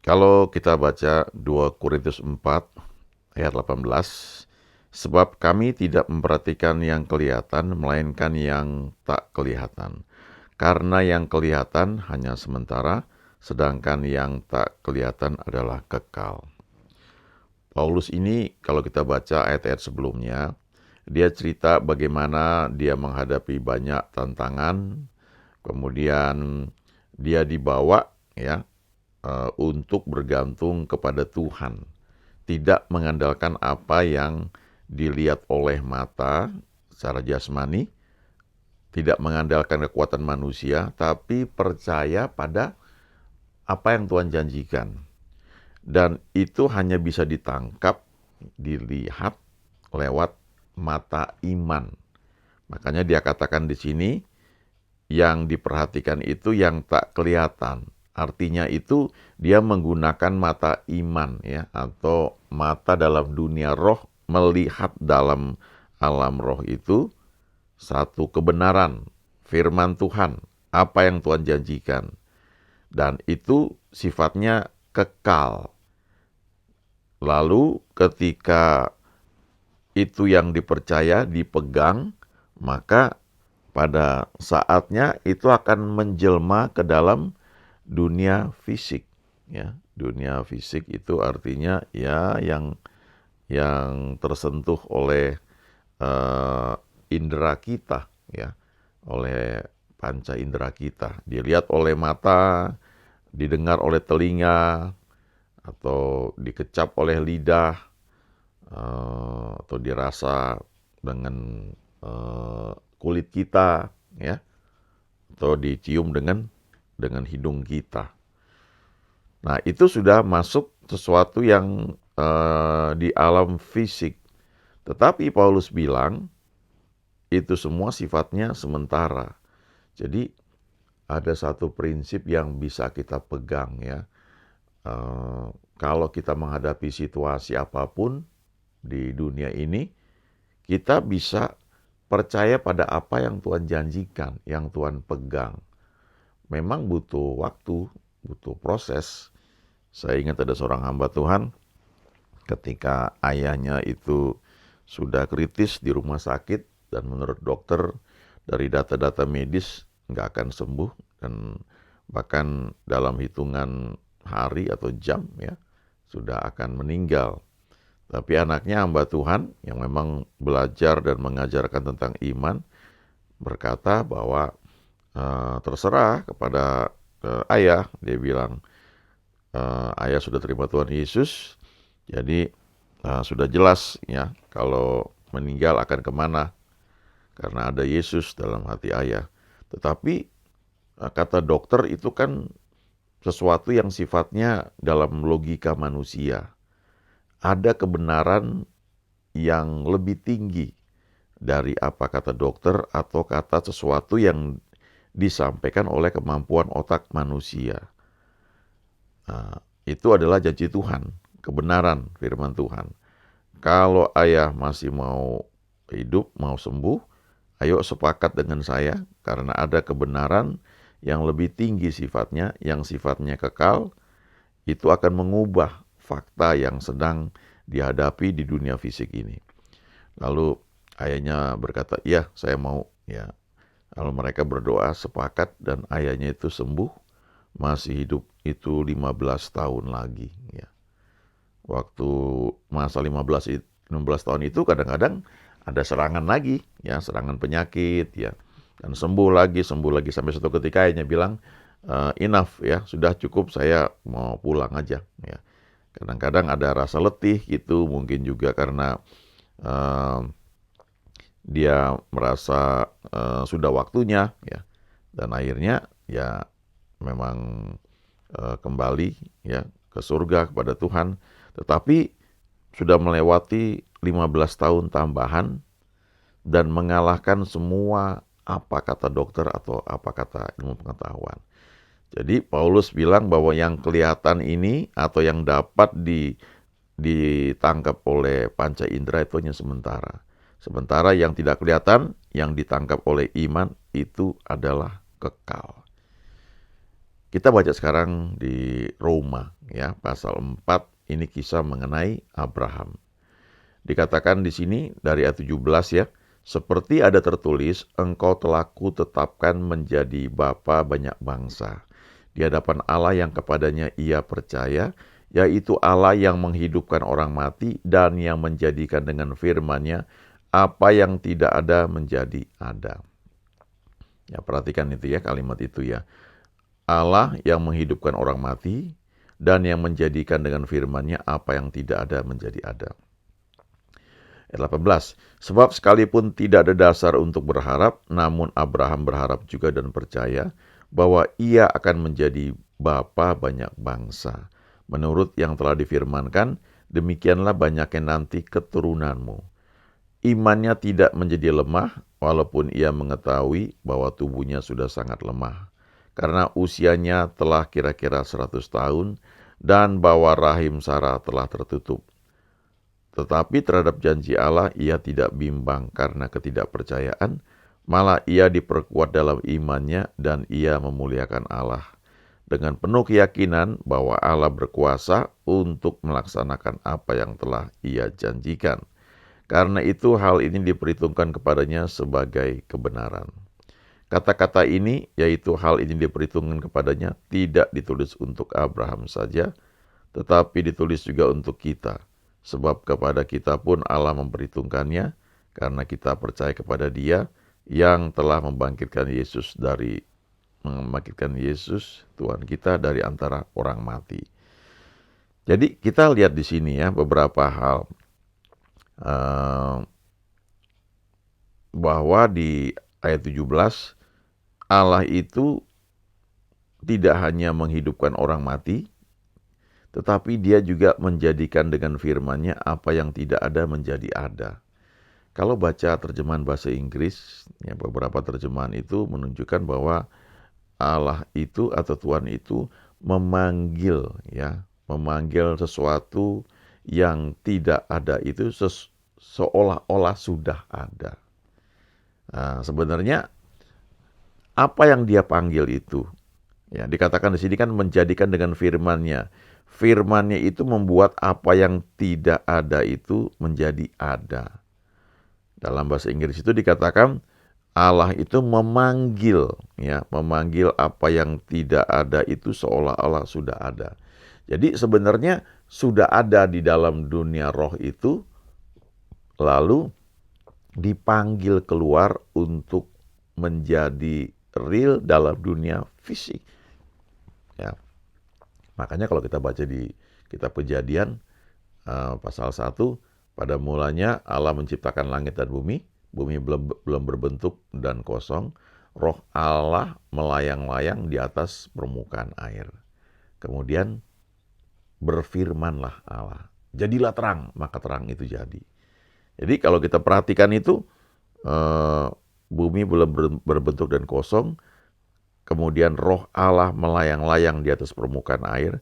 Kalau kita baca 2 Korintus 4 ayat 18, sebab kami tidak memperhatikan yang kelihatan, melainkan yang tak kelihatan. Karena yang kelihatan hanya sementara, sedangkan yang tak kelihatan adalah kekal. Paulus ini kalau kita baca ayat-ayat sebelumnya, dia cerita bagaimana dia menghadapi banyak tantangan, kemudian dia dibawa ya untuk bergantung kepada Tuhan, tidak mengandalkan apa yang dilihat oleh mata secara jasmani, tidak mengandalkan kekuatan manusia, tapi percaya pada apa yang Tuhan janjikan. Dan itu hanya bisa ditangkap, dilihat lewat mata iman. Makanya dia katakan di sini, yang diperhatikan itu yang tak kelihatan. Artinya itu dia menggunakan mata iman ya, atau mata dalam dunia roh, melihat dalam alam roh itu satu kebenaran, firman Tuhan, apa yang Tuhan janjikan. Dan itu sifatnya kekal. Lalu ketika itu yang dipercaya, dipegang, maka pada saatnya itu akan menjelma ke dalam dunia fisik. Ya, dunia fisik itu artinya ya yang tersentuh oleh indera kita, ya, oleh panca indera kita. Dilihat oleh mata, didengar oleh telinga, atau dikecap oleh lidah, atau dirasa dengan kulit kita, ya, atau dicium dengan hidung kita. Nah, itu sudah masuk sesuatu yang di alam fisik. Tetapi Paulus bilang itu semua sifatnya sementara. Jadi ada satu prinsip yang bisa kita pegang ya. Kalau kita menghadapi situasi apapun di dunia ini, kita bisa percaya pada apa yang Tuhan janjikan, yang Tuhan pegang. Memang butuh waktu, butuh proses. Saya ingat ada seorang hamba Tuhan, ketika ayahnya itu sudah kritis di rumah sakit, dan menurut dokter dari data-data medis nggak akan sembuh, dan bahkan dalam hitungan hari atau jam ya sudah akan meninggal. Tapi anaknya hamba Tuhan yang memang belajar dan mengajarkan tentang iman berkata bahwa terserah kepada ayah. Dia bilang ayah sudah terima Tuhan Yesus, jadi sudah jelas ya kalau meninggal akan kemana, karena ada Yesus dalam hati ayah. Tetapi kata dokter itu kan sesuatu yang sifatnya dalam logika manusia. Ada kebenaran yang lebih tinggi dari apa kata dokter atau kata sesuatu yang disampaikan oleh kemampuan otak manusia. Itu adalah janji Tuhan, kebenaran firman Tuhan. Kalau ayah masih mau hidup, mau sembuh, ayo sepakat dengan saya, karena ada kebenaran yang lebih tinggi sifatnya, yang sifatnya kekal, itu akan mengubah fakta yang sedang dihadapi di dunia fisik ini. Lalu ayahnya berkata, ya saya mau. Ya. Lalu mereka berdoa sepakat, dan ayahnya itu sembuh, masih hidup itu 15 tahun lagi. Ya. Waktu masa 16 tahun itu kadang-kadang ada serangan lagi, ya, serangan penyakit, ya, dan sembuh lagi sampai suatu ketika ayahnya bilang enough ya, sudah cukup, saya mau pulang aja. Ya. Kadang-kadang ada rasa letih gitu, mungkin juga karena dia merasa sudah waktunya, ya, dan akhirnya ya memang kembali ya ke surga kepada Tuhan. Tetapi sudah melewati 15 tahun tambahan dan mengalahkan semua apa kata dokter atau apa kata ilmu pengetahuan. Jadi Paulus bilang bahwa yang kelihatan ini atau yang dapat ditangkap oleh panca indera itu hanya sementara. Sementara yang tidak kelihatan, yang ditangkap oleh iman itu adalah kekal. Kita baca sekarang di Roma ya, pasal 4 ini kisah mengenai Abraham. Dikatakan di sini dari ayat 17 ya, seperti ada tertulis, engkau telah kutetapkan menjadi bapa banyak bangsa di hadapan Allah yang kepadanya ia percaya, yaitu Allah yang menghidupkan orang mati dan yang menjadikan dengan firman-Nya apa yang tidak ada menjadi ada. Ya, perhatikan itu ya, kalimat itu ya. Allah yang menghidupkan orang mati dan yang menjadikan dengan firman-Nya apa yang tidak ada menjadi ada. Ayat 18, sebab sekalipun tidak ada dasar untuk berharap, namun Abraham berharap juga dan percaya bahwa ia akan menjadi bapa banyak bangsa. Menurut yang telah difirmankan, demikianlah banyaknya nanti keturunanmu. Imannya tidak menjadi lemah, walaupun ia mengetahui bahwa tubuhnya sudah sangat lemah. Karena usianya telah kira-kira 100 tahun, dan bahwa rahim Sarah telah tertutup. Tetapi terhadap janji Allah ia tidak bimbang karena ketidakpercayaan, malah ia diperkuat dalam imannya dan ia memuliakan Allah. Dengan penuh keyakinan bahwa Allah berkuasa untuk melaksanakan apa yang telah ia janjikan. Karena itu hal ini diperhitungkan kepadanya sebagai kebenaran. Kata-kata ini, yaitu hal ini diperhitungkan kepadanya, tidak ditulis untuk Abraham saja, tetapi ditulis juga untuk kita. Sebab kepada kita pun Allah memperhitungkannya, karena kita percaya kepada Dia yang telah membangkitkan Yesus Tuhan kita dari antara orang mati. Jadi kita lihat di sini ya beberapa hal bahwa di ayat 17 Allah itu tidak hanya menghidupkan orang mati, tetapi dia juga menjadikan dengan firman-Nya apa yang tidak ada menjadi ada. Kalau baca terjemahan bahasa Inggris, ya beberapa terjemahan itu menunjukkan bahwa Allah itu atau Tuhan itu memanggil sesuatu yang tidak ada itu seolah-olah sudah ada. Nah, sebenarnya apa yang dia panggil itu? Ya, dikatakan di sini kan menjadikan dengan firman-Nya. Firman-Nya itu membuat apa yang tidak ada itu menjadi ada. Dalam bahasa Inggris itu dikatakan Allah itu memanggil apa yang tidak ada itu seolah-olah sudah ada. Jadi sebenarnya sudah ada di dalam dunia roh itu, lalu dipanggil keluar untuk menjadi real dalam dunia fisik. Ya. Makanya kalau kita baca di kitab Kejadian pasal 1, pada mulanya Allah menciptakan langit dan bumi belum berbentuk dan kosong, roh Allah melayang-layang di atas permukaan air. Kemudian berfirmanlah Allah, jadilah terang, maka terang itu jadi. Jadi kalau kita perhatikan itu, bumi belum berbentuk dan kosong, kemudian roh Allah melayang-layang di atas permukaan air.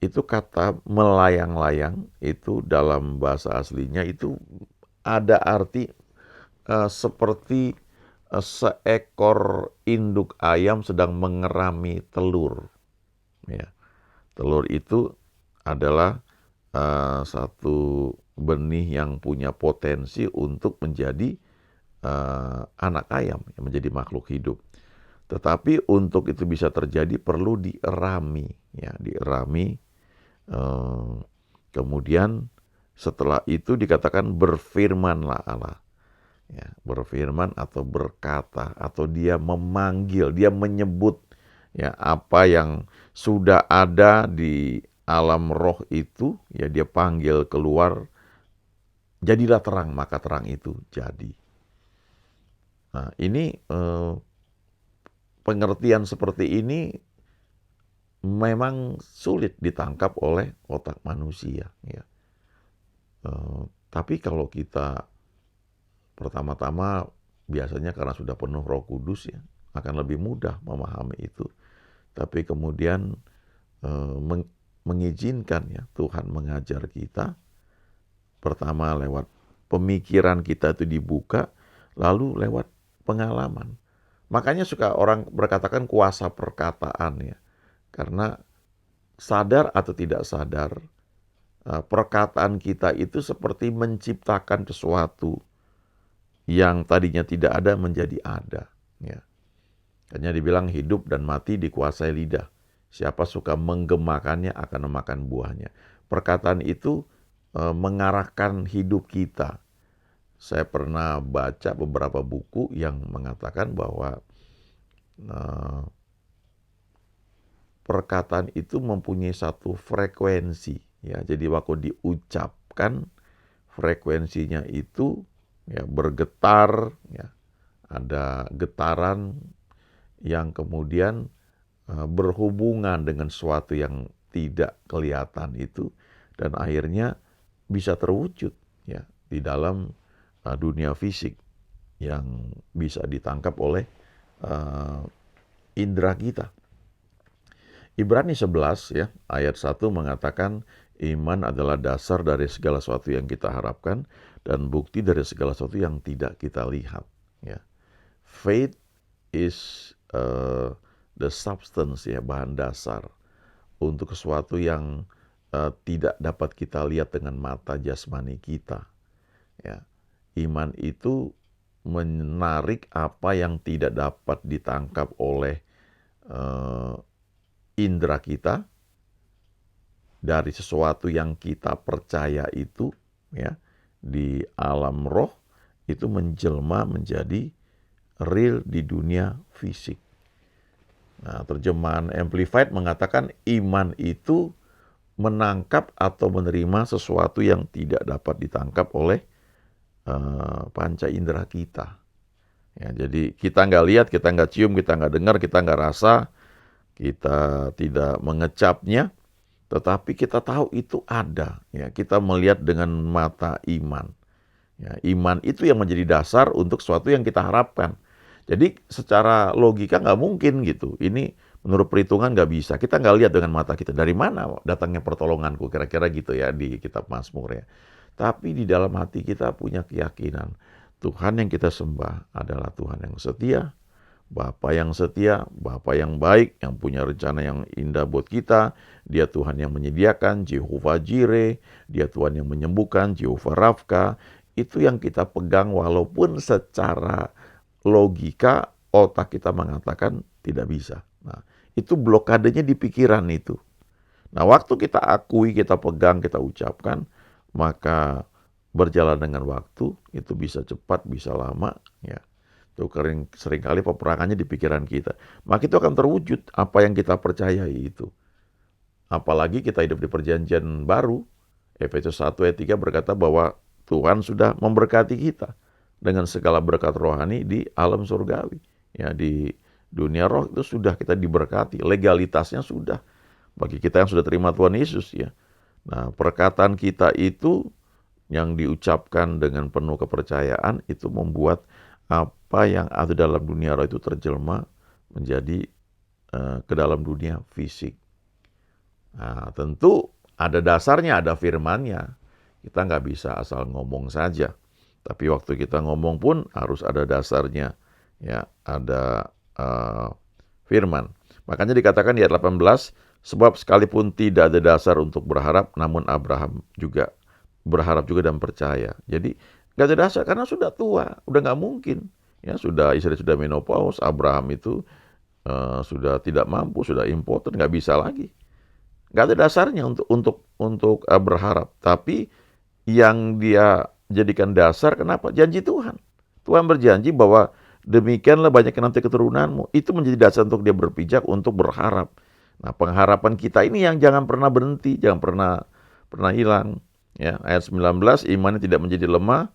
Itu kata melayang-layang itu dalam bahasa aslinya itu ada arti seperti seekor induk ayam sedang mengerami telur. Ya. Telur itu adalah satu benih yang punya potensi untuk menjadi anak ayam, menjadi makhluk hidup. Tetapi untuk itu bisa terjadi perlu dierami, kemudian setelah itu dikatakan berfirmanlah Allah. Ya, berfirman atau berkata atau dia memanggil, dia menyebut ya apa yang sudah ada di alam roh itu, ya dia panggil keluar, jadilah terang, maka terang itu jadi. Nah, ini pengertian seperti ini memang sulit ditangkap oleh otak manusia. Ya. Tapi kalau kita pertama-tama biasanya karena sudah penuh Roh Kudus ya, akan lebih mudah memahami itu. Tapi kemudian mengizinkan ya Tuhan mengajar kita, pertama lewat pemikiran kita itu dibuka, lalu lewat pengalaman. Makanya suka orang berkatakan kuasa perkataan ya. Karena sadar atau tidak sadar, perkataan kita itu seperti menciptakan sesuatu yang tadinya tidak ada menjadi ada. Ya. Hanya dibilang hidup dan mati dikuasai lidah. Siapa suka menggemakannya akan memakan buahnya. Perkataan itu mengarahkan hidup kita. Saya pernah baca beberapa buku yang mengatakan bahwa perkataan itu mempunyai satu frekuensi. Ya, jadi waktu diucapkan frekuensinya itu ya bergetar, ya, ada getaran yang kemudian berhubungan dengan sesuatu yang tidak kelihatan itu dan akhirnya bisa terwujud ya di dalam dunia fisik yang bisa ditangkap oleh indera kita. Ibrani 11 ya, ayat 1 mengatakan iman adalah dasar dari segala sesuatu yang kita harapkan dan bukti dari segala sesuatu yang tidak kita lihat. Ya. Faith is the substance ya, bahan dasar untuk sesuatu yang tidak dapat kita lihat dengan mata jasmani kita. Ya. Iman itu menarik apa yang tidak dapat ditangkap oleh indera kita dari sesuatu yang kita percaya itu ya di alam roh itu menjelma menjadi real di dunia fisik. Nah, terjemahan Amplified mengatakan iman itu menangkap atau menerima sesuatu yang tidak dapat ditangkap oleh panca indera kita. Ya, jadi kita nggak lihat, kita nggak cium, kita nggak dengar, kita nggak rasa, kita tidak mengecapnya, tetapi kita tahu itu ada. Ya, kita melihat dengan mata iman. Ya, iman itu yang menjadi dasar untuk sesuatu yang kita harapkan. Jadi secara logika nggak mungkin gitu. Ini menurut perhitungan nggak bisa. Kita nggak lihat dengan mata kita. Dari mana datangnya pertolonganku? Kira-kira gitu ya di kitab Mazmur ya. Tapi di dalam hati kita punya keyakinan. Tuhan yang kita sembah adalah Tuhan yang setia. Bapa yang setia, Bapa yang baik, yang punya rencana yang indah buat kita. Dia Tuhan yang menyediakan, Jehovah Jireh. Dia Tuhan yang menyembuhkan, Jehovah Rafka. Itu yang kita pegang walaupun secara logika otak kita mengatakan tidak bisa. Nah, itu blokadenya di pikiran itu. Nah, waktu kita akui, kita pegang, kita ucapkan, maka berjalan dengan waktu, itu bisa cepat, bisa lama, ya. Itu seringkali peperangannya di pikiran kita. Maka itu akan terwujud apa yang kita percayai itu. Apalagi kita hidup di perjanjian baru. Efesus 1 ayat 3 berkata bahwa Tuhan sudah memberkati kita dengan segala berkat rohani di alam surgawi. Ya, di dunia roh itu sudah kita diberkati. Legalitasnya sudah. Bagi kita yang sudah terima Tuhan Yesus ya. Nah, perkataan kita itu yang diucapkan dengan penuh kepercayaan itu membuat apa yang ada dalam dunia roh itu terjelma menjadi ke dalam dunia fisik. Nah, tentu ada dasarnya, ada firmannya. Kita nggak bisa asal ngomong saja. Tapi waktu kita ngomong pun harus ada dasarnya. Ya, ada firman. Makanya dikatakan di ayat 18, sebab sekalipun tidak ada dasar untuk berharap, namun Abraham juga berharap juga dan percaya. Jadi nggak ada dasar karena sudah tua, udah nggak mungkin. Ya sudah istri sudah menopause, Abraham itu sudah tidak mampu, sudah impoten, nggak bisa lagi. Nggak ada dasarnya untuk berharap. Tapi yang dia jadikan dasar kenapa? Janji Tuhan. Tuhan berjanji bahwa demikianlah banyaknya nanti keturunanmu. Itu menjadi dasar untuk dia berpijak untuk berharap. Nah, pengharapan kita ini yang jangan pernah berhenti, jangan pernah hilang. Ya, ayat 19, imannya tidak menjadi lemah,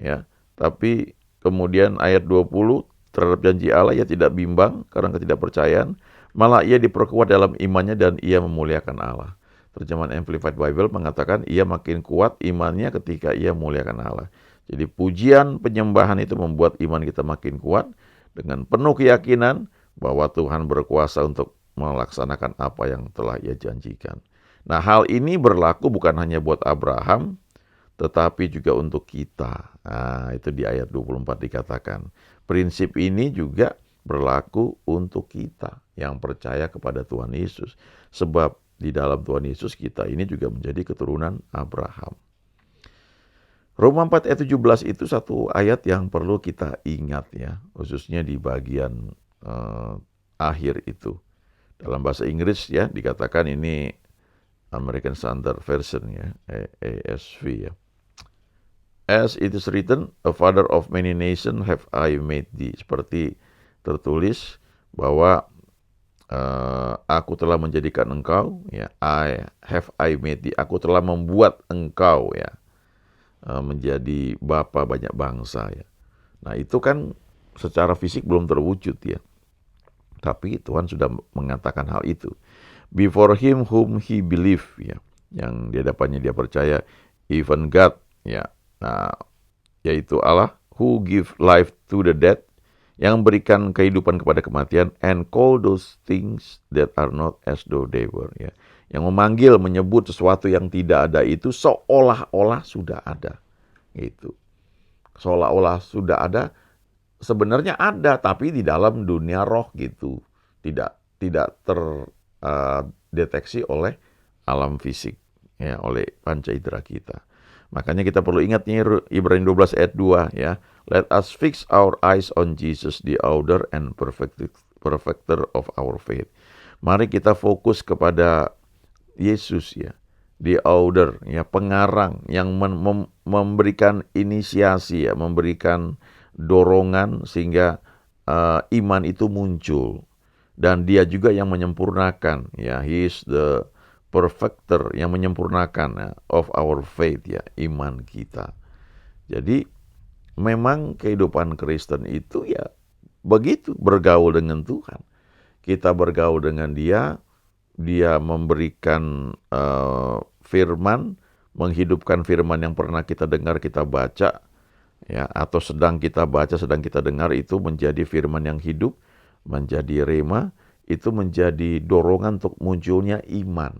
ya, tapi kemudian ayat 20, terhadap janji Allah ia tidak bimbang karena ketidakpercayaan, malah ia diperkuat dalam imannya dan ia memuliakan Allah. Terjemahan Amplified Bible mengatakan ia makin kuat imannya ketika ia memuliakan Allah. Jadi pujian penyembahan itu membuat iman kita makin kuat dengan penuh keyakinan bahwa Tuhan berkuasa untuk melaksanakan apa yang telah ia janjikan. Nah, hal ini berlaku bukan hanya buat Abraham, tetapi juga untuk kita. Nah, itu di ayat 24 dikatakan. Prinsip ini juga berlaku untuk kita yang percaya kepada Tuhan Yesus. Sebab di dalam Tuhan Yesus kita ini juga menjadi keturunan Abraham. Roma 4 ayat 17 itu satu ayat yang perlu kita ingat ya, khususnya di bagian akhir itu. Dalam bahasa Inggris ya dikatakan ini American Standard Version ya, ASV ya. As it is written, a father of many nations have I made thee. Seperti tertulis bahwa aku telah menjadikan engkau, ya, I made thee. Aku telah membuat engkau ya menjadi bapa banyak bangsa ya. Nah itu kan secara fisik belum terwujud ya. Tapi Tuhan sudah mengatakan hal itu. Before him whom he believe ya, yang di hadapannya dia percaya, even God ya. Nah, yaitu Allah who give life to the dead, yang berikan kehidupan kepada kematian, and call those things that are not as though they were ya. Yang memanggil, menyebut sesuatu yang tidak ada itu seolah-olah sudah ada. Gitu. Seolah-olah sudah ada, sebenarnya ada tapi di dalam dunia roh gitu. Tidak terdeteksi oleh alam fisik ya, oleh panca indera kita. Makanya kita perlu ingat nih Ibrani 12 ayat 2 ya. Let us fix our eyes on Jesus, the author and perfecter of our faith. Mari kita fokus kepada Yesus ya, the author ya, pengarang yang memberikan inisiasi ya, memberikan dorongan sehingga iman itu muncul. Dan dia juga yang menyempurnakan ya, he is the perfecter, yang menyempurnakan ya, of our faith ya, iman kita. Jadi memang kehidupan Kristen itu ya begitu, bergaul dengan Tuhan. Kita bergaul dengan dia memberikan firman, menghidupkan firman yang pernah kita dengar, kita baca ya, atau sedang kita baca, sedang kita dengar, itu menjadi firman yang hidup, menjadi rema, itu menjadi dorongan untuk munculnya iman.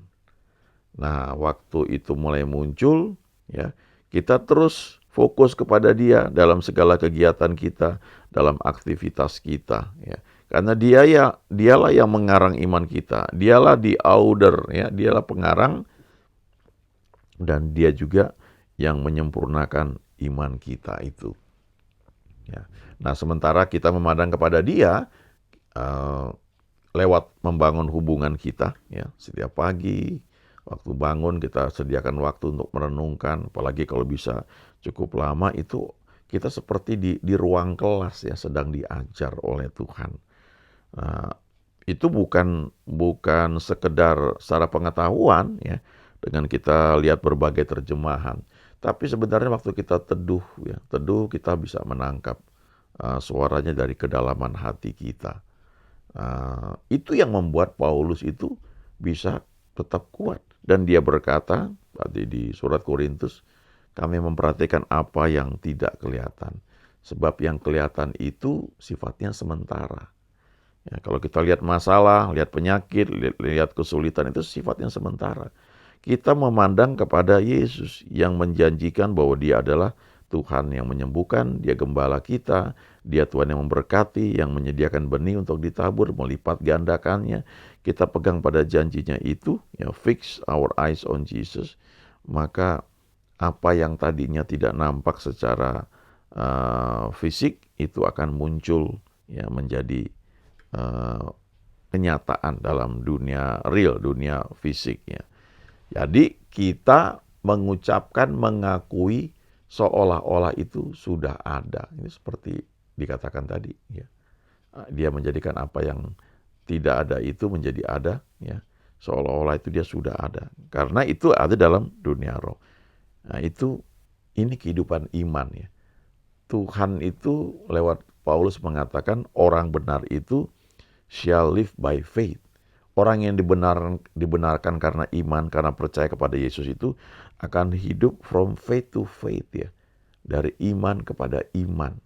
Nah, waktu itu mulai muncul, ya, kita terus fokus kepada dia dalam segala kegiatan kita, dalam aktivitas kita, ya. Karena dialah yang mengarang iman kita, dialah the author, ya, dialah pengarang, dan dia juga yang menyempurnakan iman kita itu. Ya. Nah, sementara kita memandang kepada dia, lewat membangun hubungan kita, ya, setiap pagi, waktu bangun kita sediakan waktu untuk merenungkan, apalagi kalau bisa cukup lama, itu kita seperti di ruang kelas ya, sedang diajar oleh Tuhan. Itu bukan sekedar secara pengetahuan ya, dengan kita lihat berbagai terjemahan, tapi sebenarnya waktu kita teduh kita bisa menangkap suaranya dari kedalaman hati kita. Itu yang membuat Paulus itu bisa tetap kuat. Dan dia berkata tadi di surat Korintus, kami memperhatikan apa yang tidak kelihatan. Sebab yang kelihatan itu sifatnya sementara. Ya, kalau kita lihat masalah, lihat penyakit, lihat kesulitan, itu sifatnya sementara. Kita memandang kepada Yesus yang menjanjikan bahwa dia adalah Tuhan yang menyembuhkan, dia gembala kita, dia Tuhan yang memberkati, yang menyediakan benih untuk ditabur, melipat gandakannya. Kita pegang pada janjinya itu, ya, fix our eyes on Jesus, maka apa yang tadinya tidak nampak secara fisik itu akan muncul ya, menjadi kenyataan dalam dunia real, dunia fisik ya. Jadi kita mengucapkan, mengakui seolah-olah itu sudah ada. Ini seperti dikatakan tadi ya. Dia menjadikan apa yang tidak ada itu menjadi ada ya. Seolah-olah itu dia sudah ada. Karena itu ada dalam dunia roh. Nah, ini kehidupan iman ya. Tuhan itu lewat Paulus mengatakan orang benar itu shall live by faith. Orang yang dibenarkan karena iman, karena percaya kepada Yesus itu akan hidup from faith to faith ya. Dari iman kepada iman.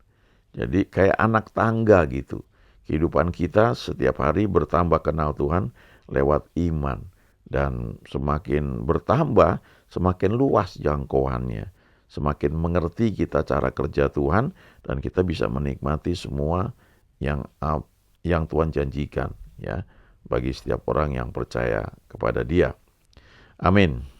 Jadi kayak anak tangga gitu. Kehidupan kita setiap hari bertambah kenal Tuhan lewat iman. Dan semakin bertambah, semakin luas jangkauannya. Semakin mengerti kita cara kerja Tuhan, dan kita bisa menikmati semua yang yang Tuhan janjikan, ya, bagi setiap orang yang percaya kepada Dia. Amin.